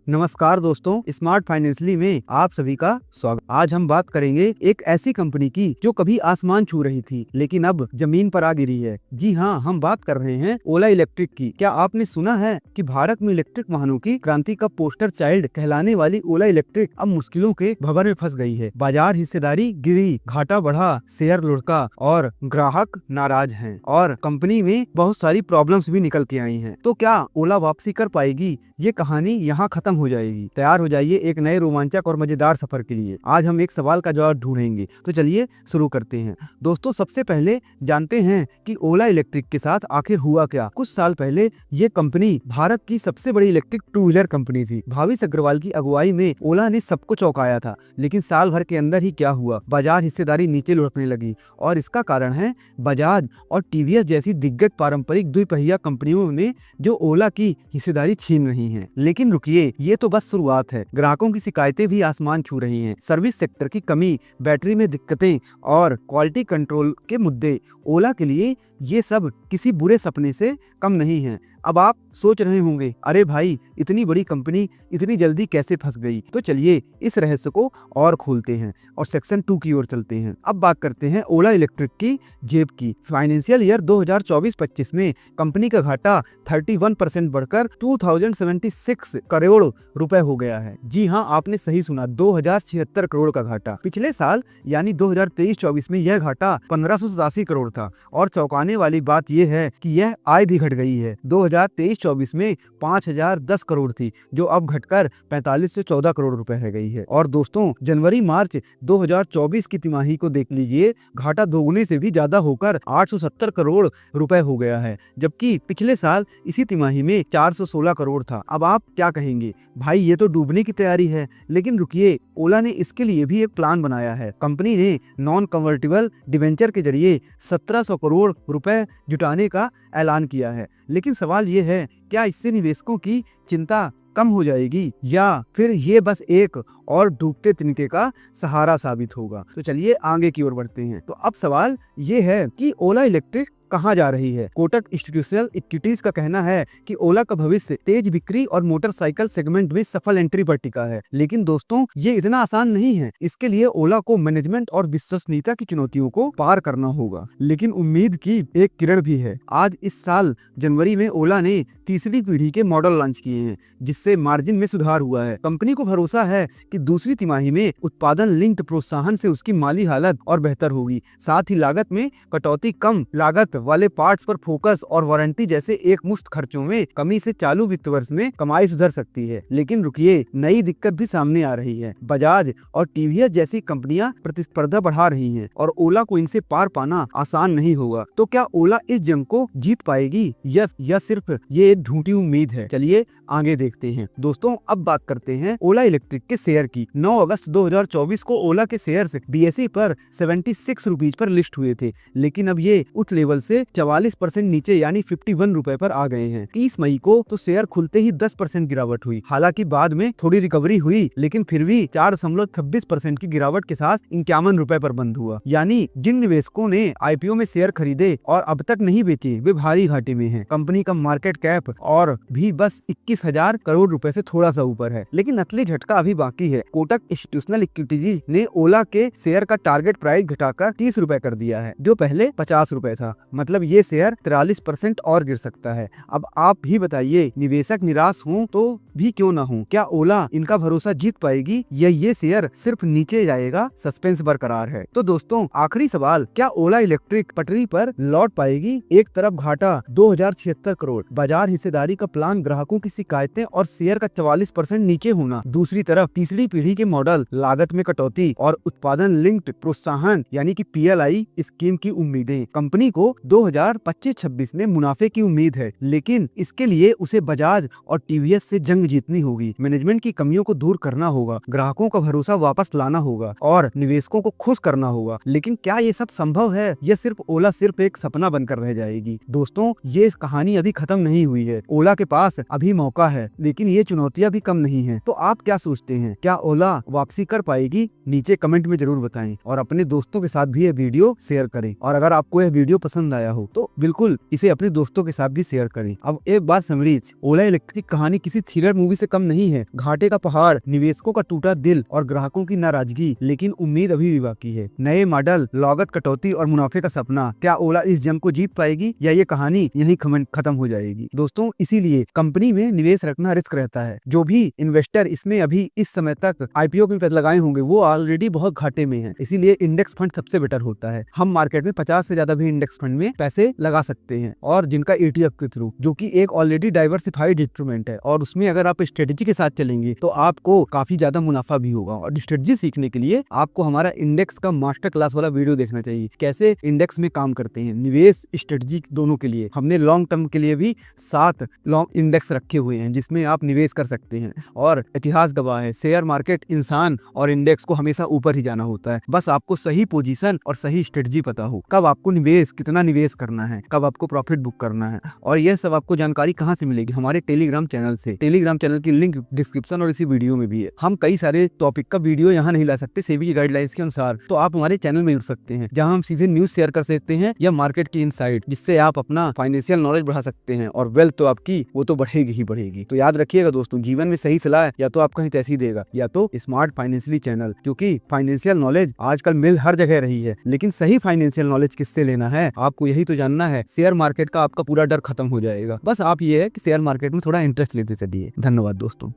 नमस्कार दोस्तों, smart financially में आप सभी का स्वागत। आज हम बात करेंगे एक ऐसी कंपनी की जो कभी आसमान छू रही थी लेकिन अब जमीन पर आ गिरी है। जी हाँ, हम बात कर रहे हैं ओला इलेक्ट्रिक की। क्या आपने सुना है कि भारत में इलेक्ट्रिक वाहनों की क्रांति का पोस्टर चाइल्ड कहलाने वाली ओला इलेक्ट्रिक अब मुश्किलों के भंवर में फंस गई है। बाजार हिस्सेदारी गिरी, घाटा बढ़ा, शेयर लुढ़का और ग्राहक नाराज हैं और कंपनी में बहुत सारी प्रॉब्लम्स भी निकल के आई हैं। तो क्या ओला वापसी कर पाएगी? ये कहानी यहाँ खत्म हो जाएगी। तैयार हो जाइए एक नए रोमांचक और मजेदार सफर के लिए। आज हम एक सवाल का जवाब ढूंढेंगे। तो चलिए शुरू करते हैं। दोस्तों, सबसे पहले जानते हैं कि ओला इलेक्ट्रिक के साथ आखिर हुआ क्या। कुछ साल पहले ये कंपनी भारत की सबसे बड़ी इलेक्ट्रिक टू व्हीलर कंपनी थी। भावेश अग्रवाल की अगुवाई में ओला ने सबको चौंकाया था, लेकिन साल भर के अंदर ही क्या हुआ, बाजार हिस्सेदारी नीचे लुढ़कने लगी। और इसका कारण है बजाज और टीवीएस जैसी दिग्गज पारंपरिक द्विपहिया कंपनियों ने जो ओला की हिस्सेदारी छीन रही हैं। लेकिन रुकिए, ये तो बस शुरुआत है। ग्राहकों की शिकायतें भी आसमान छू रही हैं। सर्विस सेक्टर की कमी, बैटरी में दिक्कतें और क्वालिटी कंट्रोल के मुद्दे। ओला के लिए ये सब किसी बुरे सपने से कम नहीं है। अब आप सोच रहे होंगे, अरे भाई, इतनी बड़ी कंपनी इतनी जल्दी कैसे फंस गई? तो चलिए इस रहस्य को और खोलते हैं और सेक्शन 2 की ओर चलते हैं। अब बात करते हैं ओला इलेक्ट्रिक की जेब की। फाइनेंशियल ईयर 2024-25 में कंपनी का घाटा 31% बढ़कर 2076 करोड़ रुपए हो गया है। जी हाँ, आपने सही सुना, 2076 करोड़ का घाटा। पिछले साल यानी 2023-24 में यह घाटा 1587 करोड़ था। और चौंकाने वाली बात यह है कि यह आय भी घट गई है। 2023-24 में 5010 करोड़ थी, जो अब घटकर 45 से 14 करोड़ रुपए रह गई है। और दोस्तों, जनवरी-मार्च 2024 की तिमाही को देख लीजिए, घाटा दोगुने से भी ज्यादा होकर 870 करोड़ रुपए हो गया है, जबकि पिछले साल इसी तिमाही में 416 करोड़ था। अब आप क्या कहेंगे, भाई ये तो डूबने की तैयारी है। लेकिन रुकिए, ओला ने इसके लिए भी एक प्लान बनाया है। कंपनी ने नॉन कन्वर्टिबल डिवेंचर के जरिए 1700 करोड़ रुपए जुटाने का ऐलान किया है। लेकिन सवाल ये है, क्या इससे निवेशकों की चिंता कम हो जाएगी या फिर ये बस एक और डूबते तिनके का सहारा साबित होगा? तो चलिए आगे की ओर बढ़ते हैं। तो अब सवाल ये है कि ओला इलेक्ट्रिक कहाँ जा रही है। कोटक इंस्टीट्यूशनल इक्विटीज का कहना है कि ओला का भविष्य तेज बिक्री और मोटरसाइकिल सेगमेंट में सफल एंट्री पर टिका है। लेकिन दोस्तों, ये इतना आसान नहीं है। इसके लिए ओला को मैनेजमेंट और विश्वसनीयता की चुनौतियों को पार करना होगा। लेकिन उम्मीद की एक किरण भी है। आज इस साल जनवरी में ओला ने तीसरी पीढ़ी के मॉडल लॉन्च किए हैं, जिससे मार्जिन में सुधार हुआ है। कंपनी को भरोसा है कि दूसरी तिमाही में उत्पादन लिंक्ड प्रोत्साहन से उसकी माली हालत और बेहतर होगी। साथ ही लागत में कटौती, कम लागत वाले पार्ट्स पर फोकस और वारंटी जैसे एक मुश्त खर्चों में कमी से चालू वित्त वर्ष में कमाई सुधर सकती है। लेकिन रुकिए, नई दिक्कत भी सामने आ रही है। बजाज और टीवीएस जैसी कंपनियां प्रतिस्पर्धा बढ़ा रही हैं और ओला को इनसे पार पाना आसान नहीं होगा। तो क्या ओला इस जंग को जीत पाएगी या सिर्फ ये एक ढूंढी उम्मीद है? चलिए आगे देखते हैं। दोस्तों, अब बात करते हैं ओला इलेक्ट्रिक के शेयर की। 9 अगस्त 2024 को ओला के शेयर्स बीएसई पर 76 रुपीज पर लिस्ट हुए थे, लेकिन अब ये उस लेवल से 44% नीचे यानी 51 रुपए पर आ गए हैं। 30 मई को तो शेयर खुलते ही 10% गिरावट हुई। हालांकि बाद में थोड़ी रिकवरी हुई, लेकिन फिर भी 4.26% की गिरावट के साथ 51 रुपए पर बंद हुआ। यानी जिन निवेशकों ने आईपीओ में शेयर खरीदे और अब तक नहीं बेचे, वे भारी घाटे में हैं। कंपनी का मार्केट कैप और भी बस 21,000 करोड़ रुपए से थोड़ा सा ऊपर है। लेकिन असली झटका अभी बाकी है। कोटक इंस्टीट्यूशनल इक्विटीज ने ओला के शेयर का टारगेट प्राइस घटाकर 30 रुपए कर दिया है, जो पहले 50 रुपए था। मतलब ये शेयर 43% और गिर सकता है। अब आप भी बताइए, निवेशक निराश हों तो भी क्यों ना हो, क्या ओला इनका भरोसा जीत पाएगी या ये शेयर सिर्फ नीचे जाएगा? सस्पेंस बरकरार है। तो दोस्तों, आखिरी सवाल, क्या ओला इलेक्ट्रिक पटरी पर लौट पाएगी? एक तरफ घाटा 2076 करोड़, बाजार हिस्सेदारी का प्लान, ग्राहकों की शिकायतें और शेयर का 44% नीचे होना। दूसरी तरफ तीसरी पीढ़ी के मॉडल, लागत में कटौती और उत्पादन लिंक्ड प्रोत्साहन यानी कि पीएलआई स्कीम की उम्मीदें। कंपनी को 2025-26 में मुनाफे की उम्मीद है, लेकिन इसके लिए उसे बजाज और टीवीएस से जंग जीतनी होगी। मैनेजमेंट की कमियों को दूर करना होगा, ग्राहकों का भरोसा वापस लाना होगा और निवेशकों को खुश करना होगा। लेकिन क्या ये सब संभव है या सिर्फ ओला सिर्फ एक सपना बनकर रह जाएगी? दोस्तों, ये कहानी अभी खत्म नहीं हुई है। ओला के पास अभी मौका है, लेकिन ये चुनौतियां भी कम नहीं है। तो आप क्या सोचते हैं, क्या ओला वापसी कर पाएगी? नीचे कमेंट में जरूर बताएं और अपने दोस्तों के साथ भी यह वीडियो शेयर करें। और अगर आपको यह वीडियो पसंद आया हो तो बिल्कुल इसे अपने दोस्तों के साथ भी शेयर करें। अब एक बात समझिए, ओला इलेक्ट्रिक कहानी किसी थ्रिलर थ्रिलर मूवी से कम नहीं है। घाटे का पहाड़, निवेशकों का टूटा दिल और ग्राहकों की नाराजगी, लेकिन उम्मीद अभी भी बाकी है। नए मॉडल, लागत कटौती और मुनाफे का सपना, क्या ओला इस जंग को जीत पाएगी या ये कहानी यहीं खत्म हो जाएगी? दोस्तों, इसीलिए कंपनी में निवेश रखना रिस्क रहता है। जो भी इन्वेस्टर इसमें अभी इस समय तक आईपीओ में पैसे लगाए होंगे वो ऑलरेडी बहुत घाटे में है। इसीलिए इंडेक्स फंड सबसे बेटर होता है। हम मार्केट में 50 से ज्यादा भी इंडेक्स फंड में पैसे लगा सकते हैं, और जिनका ETF के थ्रू, जो कि एक ऑलरेडी डाइवर्सिफाइड इंस्ट्रूमेंट है, और उसमें अगर आप स्ट्रेटेजी के साथ चलेंगे तो आपको काफी ज्यादा मुनाफा भी होगा। और स्ट्रेटेजी सीखने के लिए आपको हमारा इंडेक्स का मास्टर क्लास वाला वीडियो देखना चाहिए, कैसे इंडेक्स में काम करते हैं। निवेश स्ट्रेटेजी दोनों के लिए हमने लॉन्ग टर्म के लिए भी 7 लॉन्ग इंडेक्स रखे हुए हैं जिसमें आप निवेश कर सकते हैं। और इतिहास गवाह है, शेयर मार्केट, इंसान और इंडेक्स को हमेशा ऊपर ही जाना होता है। बस आपको सही पोजीशन और सही स्ट्रेटजी पता हो, कब आपको निवेश, कितना निवेश करना है, कब आपको प्रॉफिट बुक करना है। और यह सब आपको जानकारी कहाँ से मिलेगी? हमारे टेलीग्राम चैनल से। टेलीग्राम चैनल की लिंक डिस्क्रिप्शन और इसी वीडियो में भी है। हम कई सारे टॉपिक का वीडियो यहाँ नहीं ला सकते सेबी की गाइडलाइंस के अनुसार, तो आप हमारे चैनल में जुड़ सकते हैं जहाँ हम सीधे न्यूज शेयर कर सकते हैं या मार्केट की इनसाइट, जिससे आप अपना फाइनेंशियल नॉलेज बढ़ा सकते हैं। और वेल्थ तो आपकी वो तो बढ़ेगी ही बढ़ेगी। तो याद रखिएगा दोस्तों, जीवन में सही सलाह या तो आपका हित ऐसी देगा या तो स्मार्ट फाइनेंशियली चैनल, क्योंकि फाइनेंशियल नॉलेज आजकल मिल हर जगह रही है, लेकिन सही फाइनेंशियल नॉलेज किससे लेना है आपको यही तो जानना है। शेयर मार्केट का आपका पूरा डर खत्म हो जाएगा। बस आप ये है कि शेयर मार्केट में थोड़ा इंटरेस्ट लेते चलिए। धन्यवाद दोस्तों।